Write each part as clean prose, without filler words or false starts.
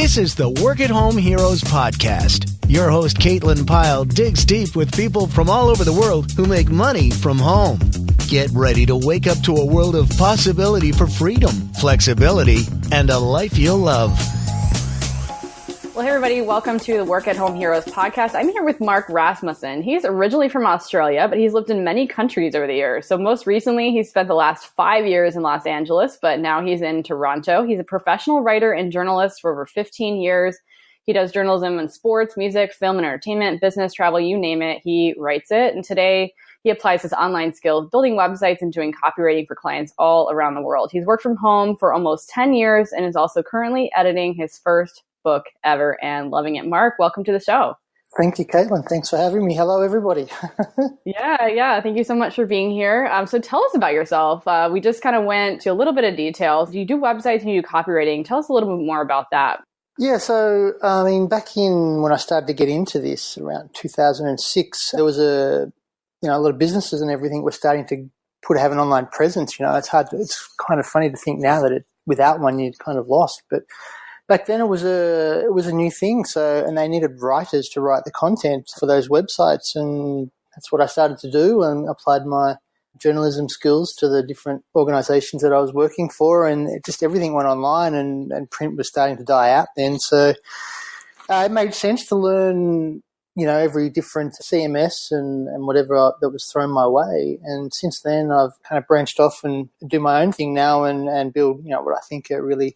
This is the Work at Home Heroes podcast. Your host, Caitlin Pyle, digs deep with people from all over the world who make money from home. Get ready to wake up to a world of possibility for freedom, flexibility, and a life you'll love. Well, hey, everybody. Welcome to the Work at Home Heroes podcast. I'm here with Mark Rasmussen. He's originally from Australia, but he's lived in many countries over the years. So most recently, he spent the last 5 years in Los Angeles, but now he's in Toronto. He's a professional writer and journalist for over 15 years. He does journalism in sports, music, film, and entertainment, business, travel, you name it. He writes it. And today, he applies his online skills, building websites and doing copywriting for clients all around the world. He's worked from home for almost 10 years and is also currently editing his first book ever and loving it. Mark, welcome to the show. Thank you, Caitlin. Thanks for having me. Hello, everybody. Yeah. Thank you so much for being here. So tell us about yourself. We just kind of went to a little bit of details. You do websites and you do copywriting. Tell us a little bit more about that. Yeah, so, back in when I started to get into this around 2006, there was a lot of businesses and everything were starting to have an online presence. It's kind of funny to think now that without one, you'd kind of lost, but back then it was a new thing. So, and they needed writers to write the content for those websites. And that's what I started to do and applied my journalism skills to the different organizations that I was working for. And everything went online and print was starting to die out then. So it made sense to learn, every different CMS and whatever that was thrown my way. And since then I've kind of branched off and do my own thing now and build, what I think are really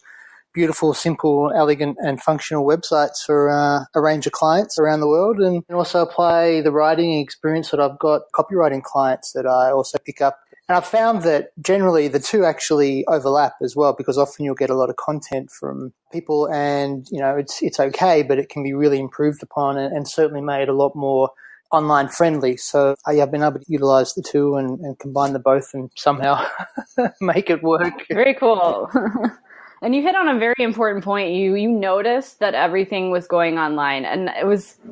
beautiful, simple, elegant, and functional websites for a range of clients around the world, and also apply the writing experience that I've got, copywriting clients that I also pick up. And I've found that generally the two actually overlap as well, because often you'll get a lot of content from people and, it's okay, but it can be really improved upon and certainly made a lot more online friendly. So I've been able to utilize the two and combine the both and somehow make it work. Very cool. And you hit on a very important point. You noticed that everything was going online. And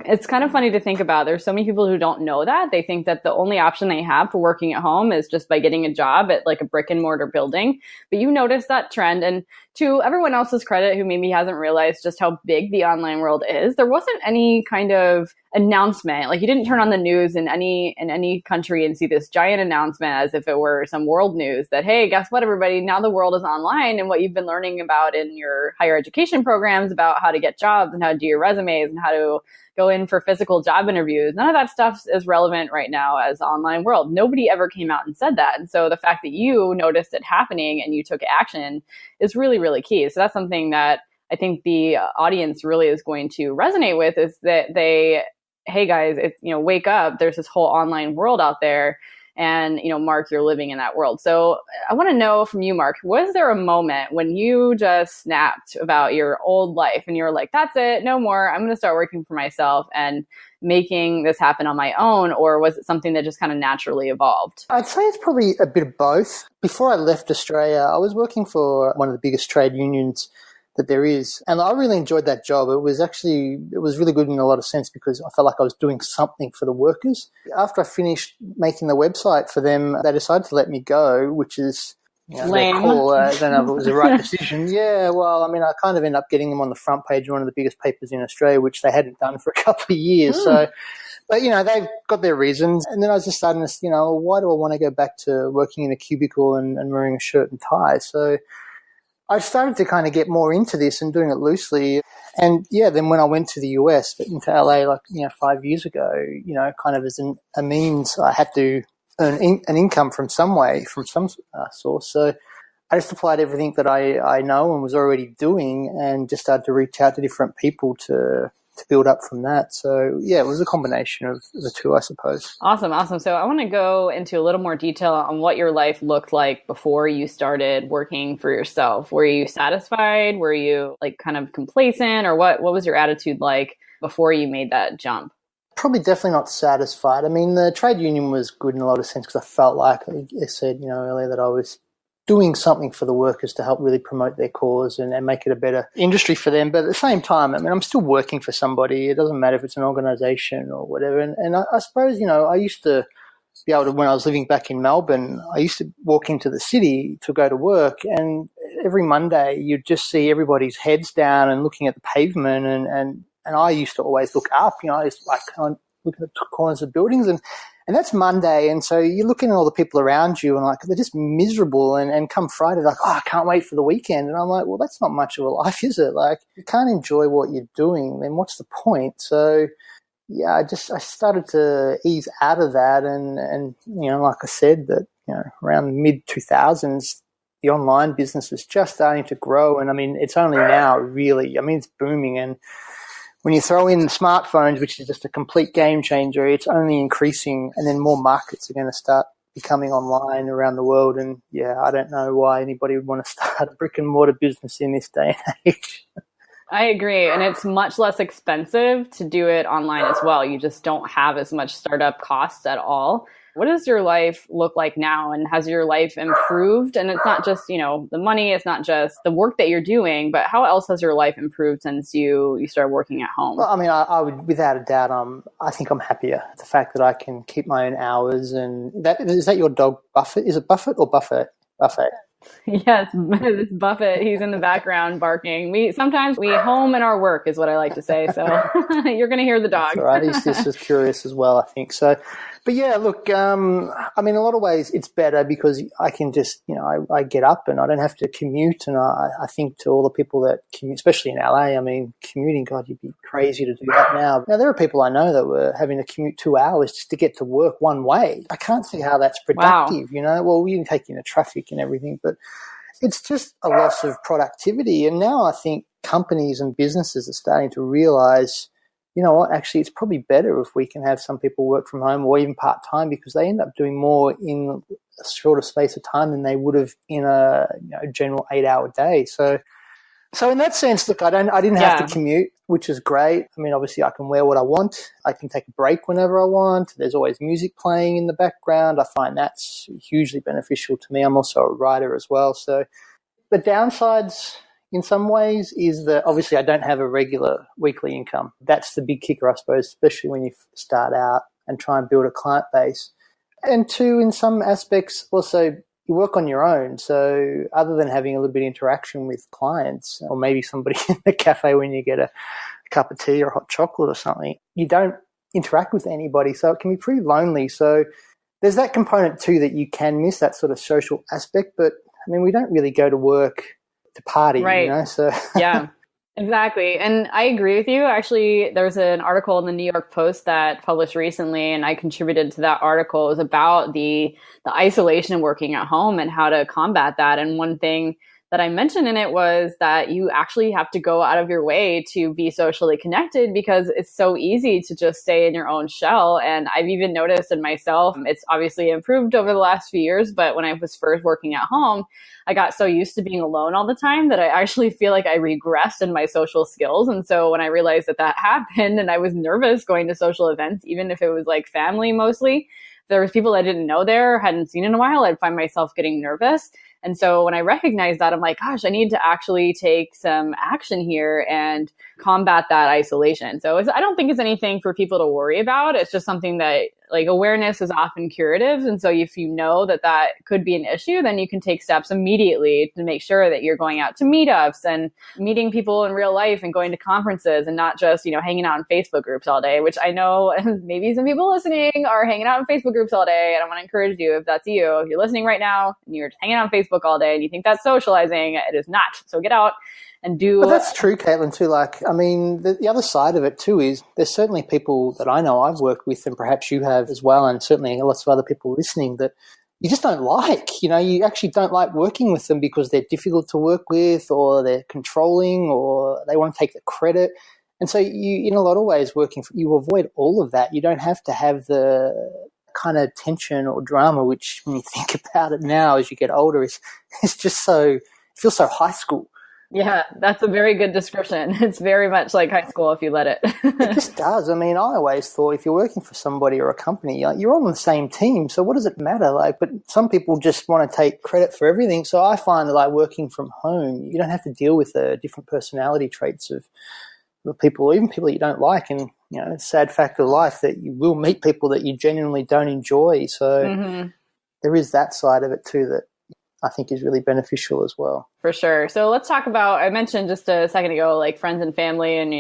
it's kind of funny to think about. There's so many people who don't know that. They think that the only option they have for working at home is just by getting a job at like a brick and mortar building. But you noticed that trend. And to everyone else's credit who maybe hasn't realized just how big the online world is, there wasn't any kind of announcement. Like you didn't turn on the news in any country and see this giant announcement as if it were some world news that, hey, guess what, everybody, now the world is online, and what you've been learning about in your higher education programs about how to get jobs and how to do your resumes and how to go in for physical job interviews. None of that stuff is relevant right now as the online world. Nobody ever came out and said that. And so the fact that you noticed it happening and you took action is really, really key. So that's something that I think the audience really is going to resonate with, is that hey guys, wake up. There's this whole online world out there. And, Mark, you're living in that world. So I want to know from you, Mark, was there a moment when you just snapped about your old life and you're like, that's it, no more, I'm going to start working for myself and making this happen on my own? Or was it something that just kind of naturally evolved? I'd say it's probably a bit of both. Before I left Australia, I was working for one of the biggest trade unions that there is. And I really enjoyed that job. It was really good in a lot of sense because I felt like I was doing something for the workers. After I finished making the website for them, they decided to let me go, which is lame. Their call. I don't know if it was the right decision. Yeah, well, I kind of ended up getting them on the front page of one of the biggest papers in Australia, which they hadn't done for a couple of years. So, but, they've got their reasons. And then I was just starting to, why do I want to go back to working in a cubicle and wearing a shirt and tie? So I started to kind of get more into this and doing it loosely. And then when I went to the US, but into LA 5 years ago, kind of as a means, I had to earn an income from some way, from some source. So I just applied everything that I know and was already doing and just started to reach out to different people to build up from that. So, it was a combination of the two, I suppose. Awesome. So I want to go into a little more detail on what your life looked like before you started working for yourself. Were you satisfied? Were you kind of complacent? Or what was your attitude like before you made that jump? Probably definitely not satisfied. The trade union was good in a lot of sense because I felt like I said, earlier, that I was doing something for the workers to help really promote their cause and make it a better industry for them. But at the same time, I'm still working for somebody. It doesn't matter if it's an organization or whatever. And I suppose, I used to be able to, when I was living back in Melbourne, I used to walk into the city to go to work, and every Monday you'd just see everybody's heads down and looking at the pavement, and I used to always look up, I used to like kind of look at the corners of buildings, and that's Monday, and so you're looking at all the people around you and like they're just miserable, and come Friday like, oh, I can't wait for the weekend, and I'm like, well, that's not much of a life, is it? Like, you can't enjoy what you're doing, then what's the point? So yeah, I started to ease out of that, and like I said, that around mid 2000s, the online business was just starting to grow, and I mean, it's only now really, I mean, it's booming, and when you throw in smartphones, which is just a complete game changer, it's only increasing, and then more markets are going to start becoming online around the world. And yeah, I don't know why anybody would want to start a brick and mortar business in this day and age. I agree. And it's much less expensive to do it online as well. You just don't have as much startup costs at all. What does your life look like now? And has your life improved? And it's not just, the money, it's not just the work that you're doing, but how else has your life improved since you started working at home? Well, I mean, I would, without a doubt, I think I'm happier. The fact that I can keep my own hours, and is that your dog, Buffett? Is it Buffett or Buffett? Buffett. Yes, it's Buffett. He's in the background barking. Sometimes we home and our work is what I like to say. So you're going to hear the dog. That's all right. He's just as curious as well, I think. So, but yeah, look, I mean, in a lot of ways it's better because I can just, I get up and I don't have to commute. And I think to all the people that commute, especially in LA, I mean, commuting, God, you'd be crazy to do that now. Now, there are people I know that were having to commute 2 hours just to get to work one way. I can't see how that's productive, Well, you can take in the traffic and everything, but it's just a loss of productivity. And now I think companies and businesses are starting to realize, you know what, actually it's probably better if we can have some people work from home or even part-time, because they end up doing more in a shorter space of time than they would have in a general 8-hour day. So in that sense, look, I didn't have to commute, which is great. I mean, obviously I can wear what I want. I can take a break whenever I want. There's always music playing in the background. I find that's hugely beneficial to me. I'm also a writer as well. So the downsides in some ways is that obviously I don't have a regular weekly income. That's the big kicker, I suppose, especially when you start out and try and build a client base. And two, in some aspects, also you work on your own. So other than having a little bit of interaction with clients or maybe somebody in the cafe when you get a cup of tea or hot chocolate or something, you don't interact with anybody. So it can be pretty lonely. So there's that component too that you can miss, that sort of social aspect. But I mean, we don't really go to work to party, right? So yeah. Exactly. And I agree with you. Actually, there's an article in the New York Post that published recently, and I contributed to that article. It was about the isolation working at home and how to combat that. And one thing that I mentioned in it was that you actually have to go out of your way to be socially connected, because it's so easy to just stay in your own shell. And I've even noticed in myself, it's obviously improved over the last few years, but when I was first working at home, I got so used to being alone all the time that I actually feel like I regressed in my social skills. And so when I realized that happened and I was nervous going to social events, even if it was like family mostly, there was people I didn't know there, hadn't seen in a while, I'd find myself getting nervous. And so when I recognized that, I'm like, gosh, I need to actually take some action here and combat that isolation. So I don't think it's anything for people to worry about. It's just something that, like, awareness is often curative. And so if you know that could be an issue, then you can take steps immediately to make sure that you're going out to meetups and meeting people in real life and going to conferences and not just, hanging out in Facebook groups all day, which I know maybe some people listening are hanging out in Facebook groups all day. And I want to encourage you, if that's you, if you're listening right now and you're just hanging out on Facebook all day and you think that's socializing, it is not. So get out and do. But that's true, Caitlin, too. Like, I mean, the other side of it too is there's certainly people that I know I've worked with, and perhaps you have as well, and certainly lots of other people listening, that you just don't like. You actually don't like working with them because they're difficult to work with, or they're controlling, or they want to take the credit. And so you, in a lot of ways, you avoid all of that. You don't have to have the kind of tension or drama, which when you think about it now as you get older, it's just it feels so high school. Yeah, that's a very good description. It's very much like high school if you let it. It just does. I mean, I always thought if you're working for somebody or a company, you're on the same team. So what does it matter? But some people just want to take credit for everything. So I find that working from home, you don't have to deal with the different personality traits of people, even people you don't like. And, it's a sad fact of life that you will meet people that you genuinely don't enjoy. So there is that side of it too, that I think is really beneficial as well. For sure. So let's talk about, I mentioned just a second ago, like friends and family and,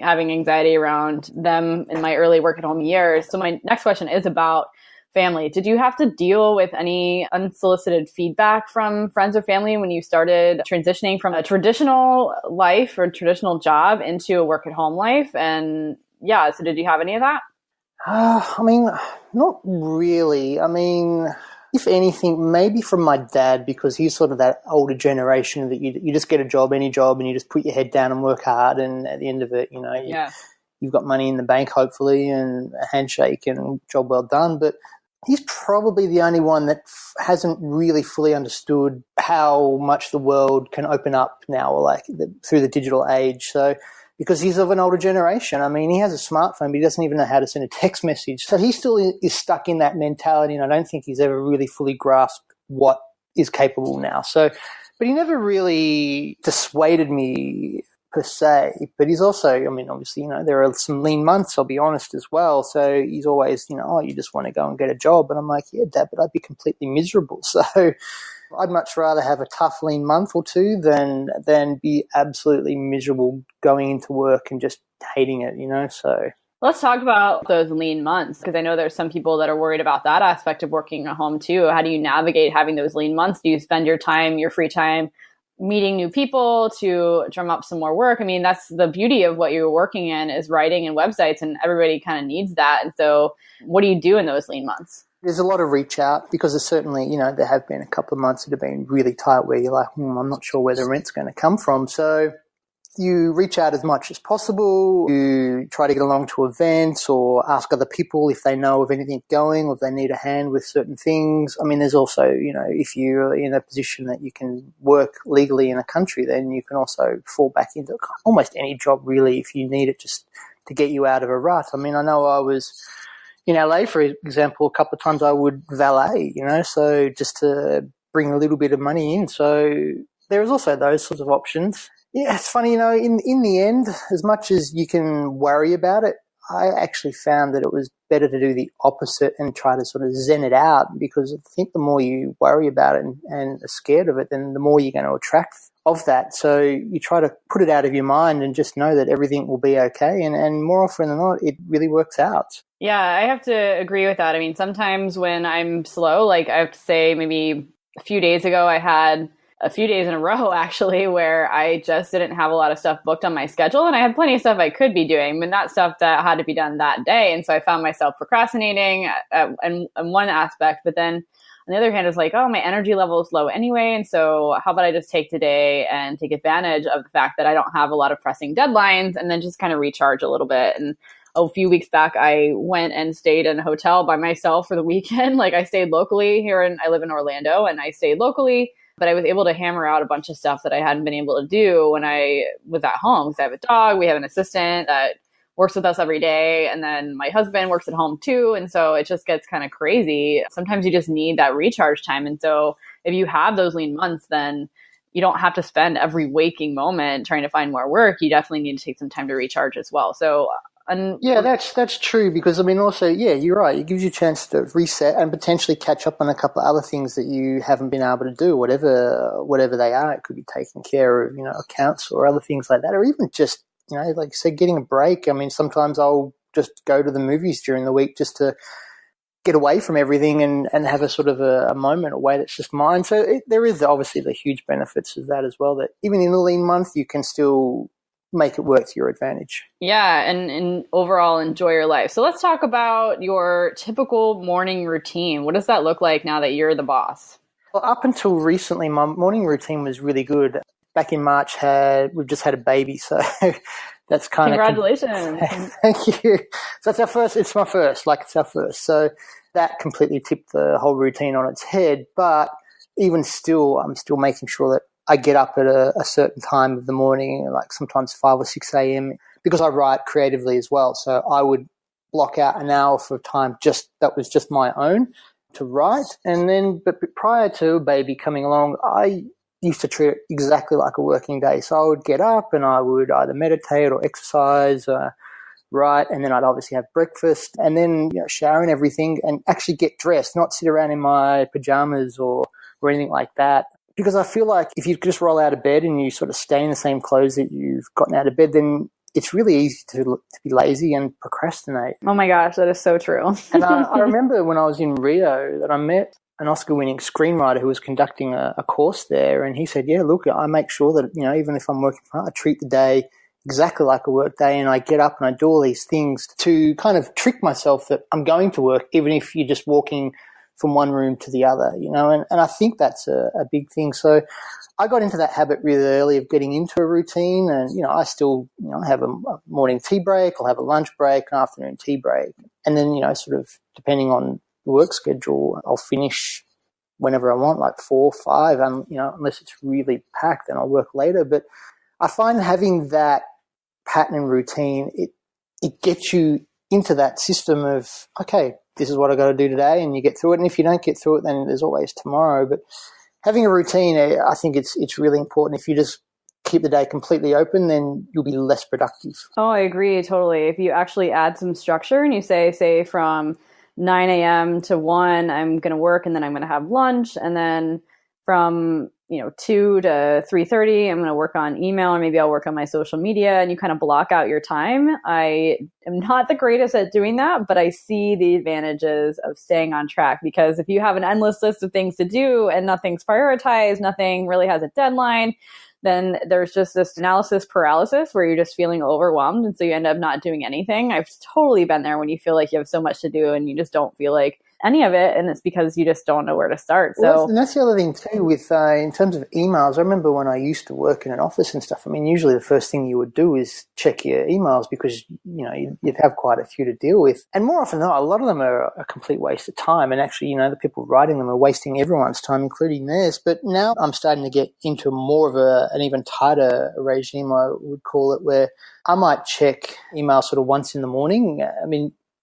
having anxiety around them in my early work at home years. So my next question is about family. Did you have to deal with any unsolicited feedback from friends or family when you started transitioning from a traditional life or traditional job into a work at home life? And yeah, so did you have any of that? Not really. If anything, maybe from my dad, because he's sort of that older generation that you just get a job, any job, and you just put your head down and work hard. And at the end of it, you've got money in the bank, hopefully, and a handshake and job well done. But he's probably the only one that hasn't really fully understood how much the world can open up now, through the digital age. So, because he's of an older generation. He has a smartphone, but he doesn't even know how to send a text message. So he still is stuck in that mentality, and I don't think he's ever really fully grasped what is capable now. So, but he never really dissuaded me per se. But he's also, obviously, there are some lean months, I'll be honest, as well. So he's always, you just want to go and get a job. And I'm like, yeah, Dad, but I'd be completely miserable. So I'd much rather have a tough lean month or two than be absolutely miserable going into work and just hating it, so. Let's talk about those lean months, because I know there's some people that are worried about that aspect of working at home too. How do you navigate having those lean months? Do you spend your free time meeting new people to drum up some more work? That's the beauty of what you're working in, is writing and websites, and everybody kind of needs that. And so what do you do in those lean months? There's a lot of reach out, because there's certainly, there have been a couple of months that have been really tight where you're like, I'm not sure where the rent's going to come from. So you reach out as much as possible. You try to get along to events or ask other people if they know of anything going or if they need a hand with certain things. There's also, if you're in a position that you can work legally in a country, then you can also fall back into almost any job really if you need it just to get you out of a rut. I know I was in LA, for example, a couple of times I would valet, so just to bring a little bit of money in. So there's also those sorts of options. Yeah, it's funny, in the end, as much as you can worry about it, I actually found that it was better to do the opposite and try to sort of zen it out, because I think the more you worry about it and are scared of it, then the more you're going to attract of that. So you try to put it out of your mind and just know that everything will be okay. And more often than not, it really works out. Yeah, I have to agree with that. Sometimes when I'm slow, like I have to say maybe a few days ago, I had a few days in a row actually where I just didn't have a lot of stuff booked on my schedule, and I had plenty of stuff I could be doing, but not stuff that had to be done that day. And so I found myself procrastinating in one aspect, but then on the other hand, it's like, oh, my energy level is low anyway. And so how about I just take today and take advantage of the fact that I don't have a lot of pressing deadlines, and then just kind of recharge a little bit. And a few weeks back, I went and stayed in a hotel by myself for the weekend. Like I stayed locally I live in Orlando, and I stayed locally, but I was able to hammer out a bunch of stuff that I hadn't been able to do when I was at home, because I have a dog. We have an assistant that works with us every day. And then my husband works at home too. And so it just gets kind of crazy. Sometimes you just need that recharge time. And so if you have those lean months, then you don't have to spend every waking moment trying to find more work. You definitely need to take some time to recharge as well. So yeah, that's true, because also, yeah, you're right. It gives you a chance to reset and potentially catch up on a couple of other things that you haven't been able to do, whatever they are. It could be taking care of, accounts or other things like that, or even just, like you said, getting a break. Sometimes I'll just go to the movies during the week just to get away from everything and have a sort of a moment away that's just mine. So there is obviously the huge benefits of that as well, that even in a lean month, you can still make it work to your advantage. Yeah, and overall enjoy your life. So let's talk about your typical morning routine. What does that look like now that you're the boss? Well, up until recently, my morning routine was really good. Back in March, we've just had a baby, so that's kind of... Congratulations. Thank you. So that's our first. It's my first. It's our first. So that completely tipped the whole routine on its head. But even still, I'm still making sure that I get up at a certain time of the morning, like sometimes 5 or 6 a.m., because I write creatively as well. So I would block out an hour for time that was just my own to write. And then, but prior to baby coming along, I used to treat it exactly like a working day. So I would get up and I would either meditate or exercise, write, and then I'd obviously have breakfast and then shower and everything and actually get dressed, not sit around in my pajamas or or anything like that. Because I feel like if you just roll out of bed and you sort of stay in the same clothes that you've gotten out of bed, then it's really easy to be lazy and procrastinate. Oh my gosh, that is so true. And I remember when I was in Rio that I met an Oscar-winning screenwriter who was conducting a course there, and he said, yeah, look, I make sure that, even if I'm working from home, I treat the day exactly like a work day, and I get up and I do all these things to kind of trick myself that I'm going to work, even if you're just walking from one room to the other, and I think that's a big thing. So I got into that habit really early of getting into a routine, and, I still, have a morning tea break, I'll have a lunch break, an afternoon tea break, and then, sort of depending on the work schedule, I'll finish whenever I want, like 4 or 5, and, unless it's really packed, then I'll work later. But I find having that pattern and routine, it gets you into that system of, okay, this is what I got to do today, and you get through it. And if you don't get through it, then there's always tomorrow. But having a routine, I think it's really important. If you just keep the day completely open, then you'll be less productive. Oh, I agree totally. If you actually add some structure and you say from 9 a.m. to 1, I'm going to work, and then I'm going to have lunch, and then from 2 to 3:30, I'm going to work on email, or maybe I'll work on my social media, and you kind of block out your time. I am not the greatest at doing that, but I see the advantages of staying on track, because if you have an endless list of things to do and nothing's prioritized, nothing really has a deadline, then there's just this analysis paralysis where you're just feeling overwhelmed. And so you end up not doing anything. I've totally been there when you feel like you have so much to do and you just don't feel like any of it. And it's because you just don't know where to start. So and that's the other thing too with, in terms of emails. I remember when I used to work in an office and stuff, usually the first thing you would do is check your emails, because, you'd have quite a few to deal with. And more often than not, a lot of them are a complete waste of time. And actually, the people writing them are wasting everyone's time, including theirs. But now I'm starting to get into more of an even tighter regime, I would call it, where I might check email sort of once in the morning.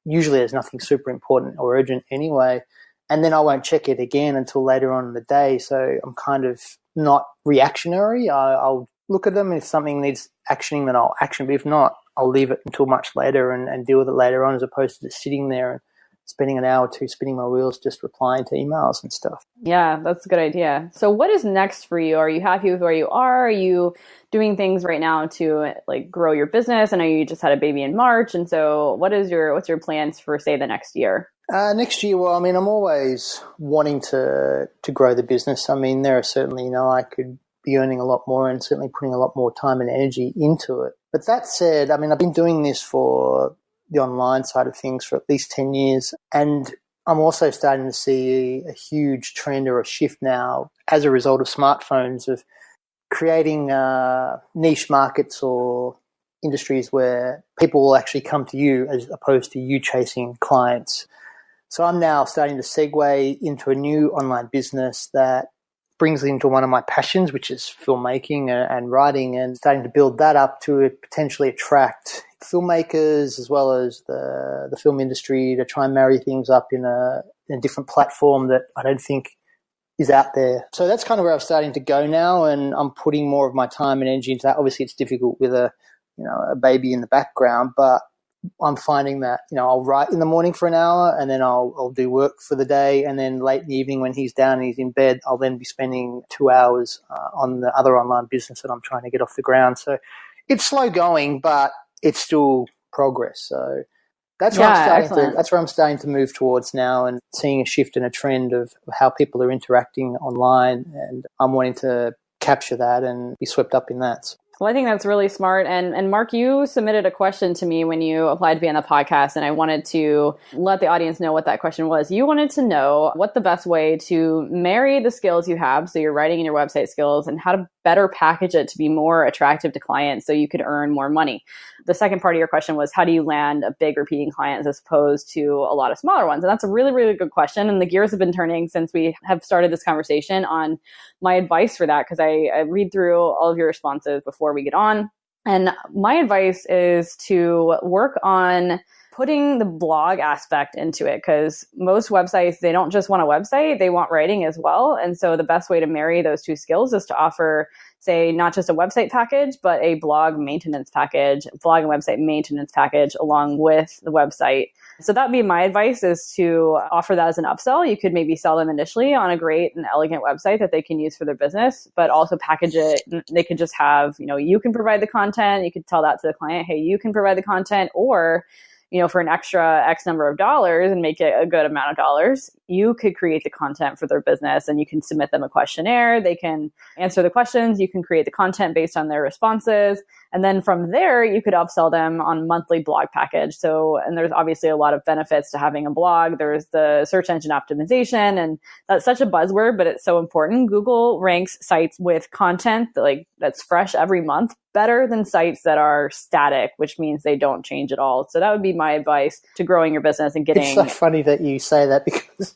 Usually there's nothing super important or urgent anyway, and then I won't check it again until later on in the day. So I'm kind of not reactionary. I'll look at them. If something needs actioning, then I'll action. But if not, I'll leave it until much later and deal with it later on, as opposed to just sitting there and spending an hour or two spinning my wheels just replying to emails and stuff. Yeah, that's a good idea. So what is next for you? Are you happy with where you are? Are you doing things right now to grow your business? I know you just had a baby in March. And so what's your plans for, say, the next year? Next year, well, I'm always wanting to grow the business. There are certainly, I could be earning a lot more and certainly putting a lot more time and energy into it. But that said, I've been doing this for the online side of things for at least 10 years. And I'm also starting to see a huge trend or a shift now as a result of smartphones of creating niche markets or industries where people will actually come to you as opposed to you chasing clients. So I'm now starting to segue into a new online business that brings into one of my passions, which is filmmaking and writing, and starting to build that up to potentially attract filmmakers as well as the film industry to try and marry things up in a different platform that I don't think is out there. So that's kind of where I'm starting to go now, and I'm putting more of my time and energy into that. Obviously, it's difficult with a baby in the background, but I'm finding that, I'll write in the morning for an hour, and then I'll do work for the day, and then late in the evening when he's down and he's in bed, I'll then be spending 2 hours on the other online business that I'm trying to get off the ground. So it's slow going, but it's still progress. So that's where I'm starting to move towards now, and seeing a shift and a trend of how people are interacting online, and I'm wanting to capture that and be swept up in that. Well, I think that's really smart. And Mark, you submitted a question to me when you applied to be on the podcast, and I wanted to let the audience know what that question was. You wanted to know what the best way to marry the skills you have, so your writing and your website skills, and how to better package it to be more attractive to clients so you could earn more money. The second part of your question was, how do you land a big repeating clients as opposed to a lot of smaller ones? And that's a really, really good question. And the gears have been turning since we have started this conversation on my advice for that, because I read through all of your responses before we get on. And my advice is to work on putting the blog aspect into it, because most websites, they don't just want a website, they want writing as well. And so the best way to marry those two skills is to offer say not just a website package, but a blog maintenance package, blog and website maintenance package along with the website. So that'd be my advice, is to offer that as an upsell. You could maybe sell them initially on a great and elegant website that they can use for their business, but also package it. They could just have, you can provide the content. You could tell that to the client, hey, you can provide the content, or for an extra X number of dollars and make it a good amount of dollars, you could create the content for their business, and you can submit them a questionnaire. They can answer the questions. You can create the content based on their responses. And then from there, you could upsell them on a monthly blog package. So, and there's obviously a lot of benefits to having a blog. There's the search engine optimization, and that's such a buzzword, but it's so important. Google ranks sites with content that's fresh every month better than sites that are static, which means they don't change at all. So that would be my advice to growing your business and getting... It's so funny that you say that, because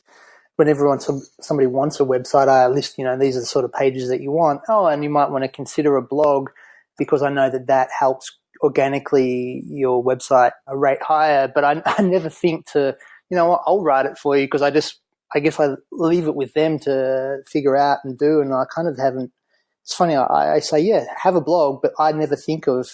whenever somebody wants a website, I list, these are the sort of pages that you want. Oh, and you might want to consider a blog, because I know that helps organically your website rate higher. But I never think to, I'll write it for you, because I guess I leave it with them to figure out and do, and I kind of haven't. It's funny, I say, yeah, have a blog, but I never think of,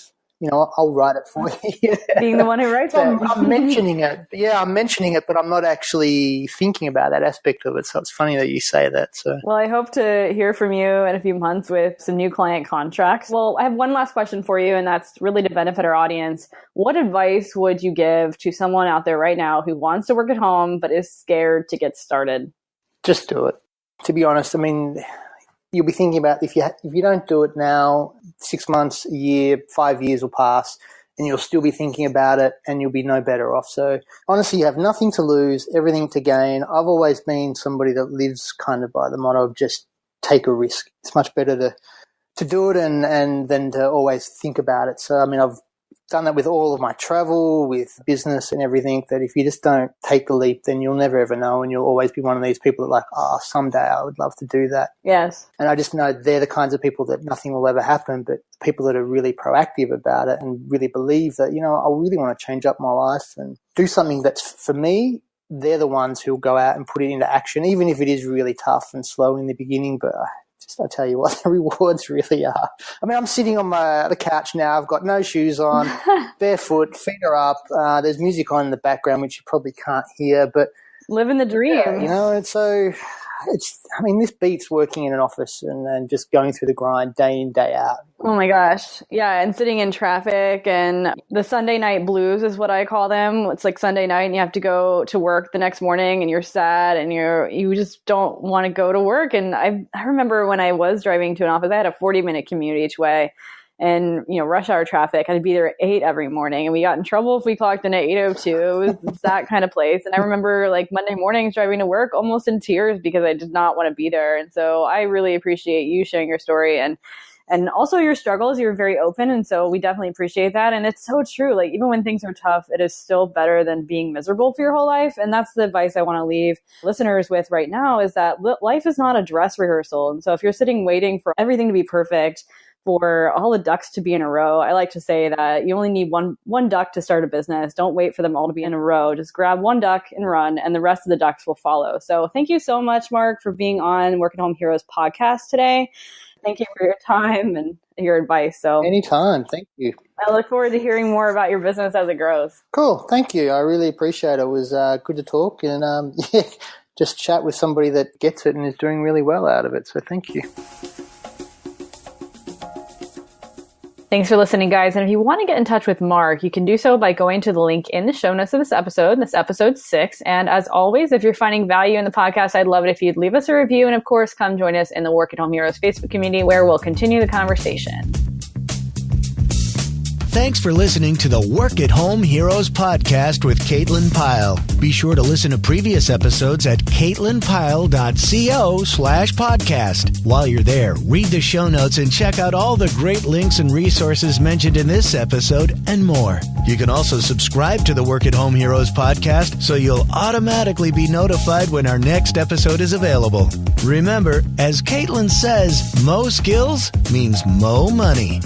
I'll write it for you. Being the one who writes it. I'm mentioning it. Yeah, I'm mentioning it, but I'm not actually thinking about that aspect of it. So it's funny that you say that. So, well, I hope to hear from you in a few months with some new client contracts. Well, I have one last question for you, and that's really to benefit our audience. What advice would you give to someone out there right now who wants to work at home but is scared to get started? Just do it. To be honest, you'll be thinking about, if you don't do it now, 6 months, a year, 5 years will pass, and you'll still be thinking about it, and you'll be no better off. So honestly, you have nothing to lose, everything to gain. I've always been somebody that lives kind of by the motto of just take a risk. It's much better to do it and than to always think about it. So I've done that with all of my travel, with business and everything, that if you just don't take the leap, then you'll never ever know, and you'll always be one of these people that someday I would love to do that. Yes. And I just know they're the kinds of people that nothing will ever happen, but people that are really proactive about it and really believe that, I really want to change up my life and do something that's for me, they're the ones who'll go out and put it into action, even if it is really tough and slow in the beginning. But I tell you what, the rewards really are. I'm sitting on the couch now. I've got no shoes on, barefoot, feet are up. There's music on in the background, which you probably can't hear, but living the dream. This beats working in an office and just going through the grind day in, day out. Oh my gosh. Yeah. And sitting in traffic, and the Sunday night blues is what I call them. It's like Sunday night and you have to go to work the next morning and you're sad and you just don't want to go to work. And I remember when I was driving to an office, I had a 40-minute commute each way. And, rush hour traffic, I'd be there at 8 every morning, and we got in trouble if we clocked in at 8:02. It was that kind of place. And I remember Monday mornings driving to work almost in tears because I did not want to be there. And so I really appreciate you sharing your story and also your struggles. You're very open. And so we definitely appreciate that. And it's so true. Even when things are tough, it is still better than being miserable for your whole life. And that's the advice I want to leave listeners with right now, is that life is not a dress rehearsal. And so if you're sitting waiting for everything to be perfect, for all the ducks to be in a row, I like to say that you only need one duck to start a business. Don't wait for them all to be in a row. Just grab one duck and run, and the rest of the ducks will follow. So thank you so much, Mark, for being on Work at Home Heroes podcast today. Thank you for your time and your advice. So anytime. Thank you. I look forward to hearing more about your business as it grows. Cool. Thank you. I really appreciate it. It was good to talk and just chat with somebody that gets it and is doing really well out of it. So thank you. Thanks for listening, guys. And if you want to get in touch with Mark, you can do so by going to the link in the show notes of this episode 6. And as always, if you're finding value in the podcast, I'd love it if you'd leave us a review. And of course, come join us in the Work at Home Heroes Facebook community, where we'll continue the conversation. Thanks for listening to the Work at Home Heroes podcast with Caitlin Pyle. Be sure to listen to previous episodes at caitlinpyle.co/podcast. While you're there, read the show notes and check out all the great links and resources mentioned in this episode and more. You can also subscribe to the Work at Home Heroes podcast so you'll automatically be notified when our next episode is available. Remember, as Caitlin says, mo skills means mo money.